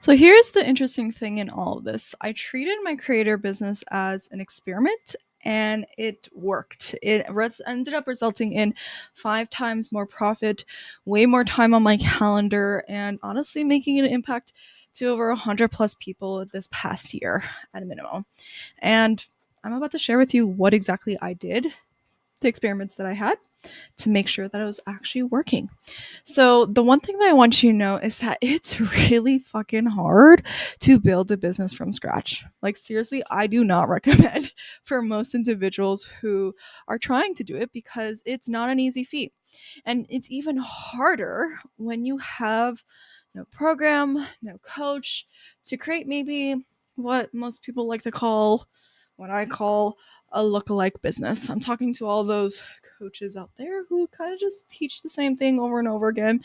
So here's the interesting thing in all of this. I treated my creator business as an experiment and it worked. Ended up resulting in 5 times more profit, way more time on my calendar, and honestly making an impact to over 100 plus people this past year at a minimum. And I'm about to share with you what exactly I did, the experiments that I had to make sure that it was actually working. So, the one thing that I want you to know is that it's really fucking hard to build a business from scratch. Like, seriously, I do not recommend for most individuals who are trying to do it because it's not an easy feat. And it's even harder when you have no program, no coach to create maybe what most people like to call, what I call a lookalike business. I'm talking to all those coaches out there who kind of just teach the same thing over and over again,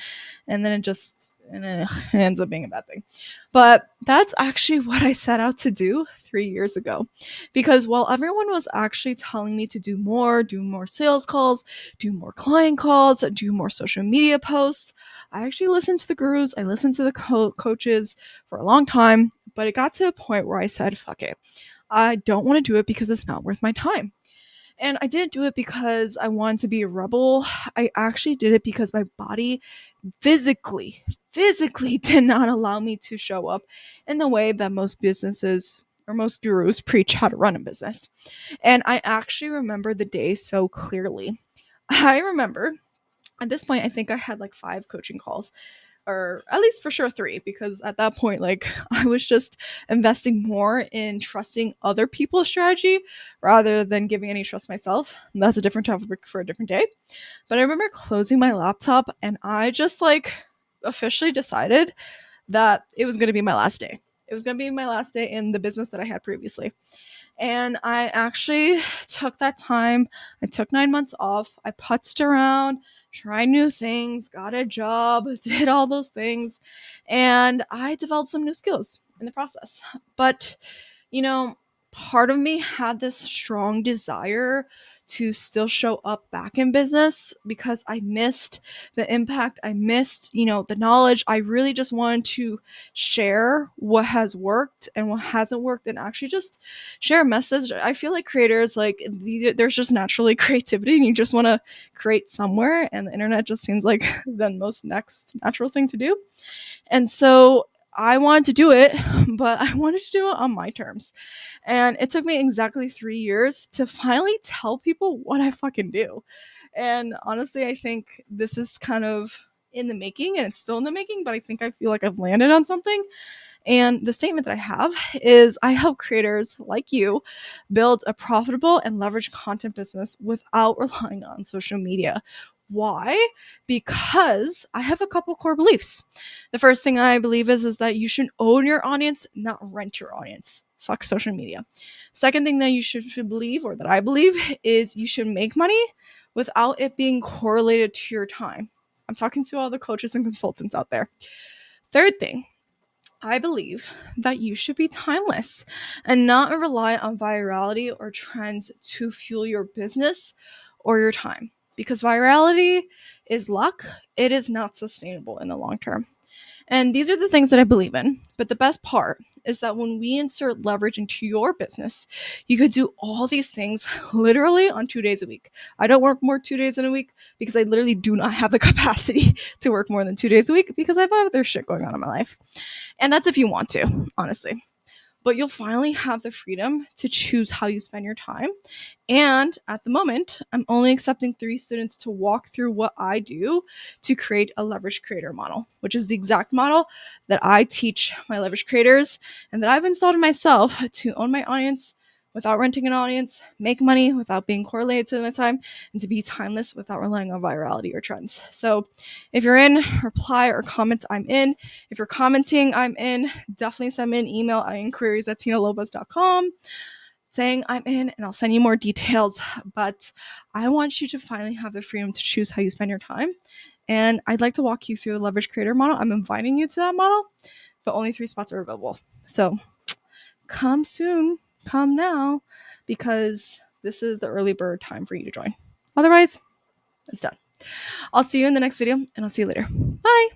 and then it ends up being a bad thing. But that's actually what I set out to do 3 years ago. Because while everyone was actually telling me to do more sales calls, do more client calls, do more social media posts, I actually listened to the gurus, I listened to the coaches for a long time, but it got to a point where I said, fuck it. I don't want to do it because it's not worth my time. And I didn't do it because I wanted to be a rebel. I actually did it because my body physically, physically did not allow me to show up in the way that most businesses or most gurus preach how to run a business. And I actually remember the day so clearly. I remember at this point, I think I had like 5 coaching calls, or at least for sure 3, because at that point, like, I was just investing more in trusting other people's strategy rather than giving any trust myself. And that's a different topic for a different day. But I remember closing my laptop and I just like officially decided that it was going to be my last day. It was going to be my last day in the business that I had previously. And I actually took that time. I took 9 months off. I putzed around, tried new things, got a job, did all those things. And I developed some new skills in the process. But, you know, part of me had this strong desire to still show up back in business because I missed the impact. I missed, the knowledge. I really just wanted to share what has worked and what hasn't worked and actually just share a message. I feel like creators, like, there's just naturally creativity and you just want to create somewhere, and the internet just seems like the most next natural thing to do. And so I wanted to do it, but I wanted to do it on my terms. And it took me exactly 3 years to finally tell people what I fucking do. And honestly, I think this is kind of in the making, and it's still in the making, but I feel like I've landed on something. And the statement that I have is I help creators like you build a profitable and leverage content business without relying on social media. Why? Because I have a couple core beliefs. The first thing I believe is that you should own your audience, not rent your audience. Fuck social media. Second thing that you should believe, or that I believe, is you should make money without it being correlated to your time. I'm talking to all the coaches and consultants out there. Third thing, I believe that you should be timeless and not rely on virality or trends to fuel your business or your time. Because virality is luck, it is not sustainable in the long term. And these are the things that I believe in. But the best part is that when we insert leverage into your business, you could do all these things literally on 2 days a week. I don't work more 2 days in a week because I literally do not have the capacity to work more than 2 days a week because I have other shit going on in my life. And that's if you want to, honestly. But you'll finally have the freedom to choose how you spend your time. And at the moment, I'm only accepting 3 students to walk through what I do to create a leverage creator model, which is the exact model that I teach my leverage creators and that I've installed in myself to own my audience without renting an audience, make money without being correlated to my time, and to be timeless without relying on virality or trends. So if you're in, reply or comment, I'm in. If you're commenting, I'm in. Definitely send me an email at inquiries@tinalobos.com saying I'm in, and I'll send you more details. But I want you to finally have the freedom to choose how you spend your time. And I'd like to walk you through the leverage creator model. I'm inviting you to that model, but only 3 spots are available. So come soon, come now, because this is the early bird time for you to join. Otherwise, it's done. I'll see you in the next video, and I'll see you later. Bye.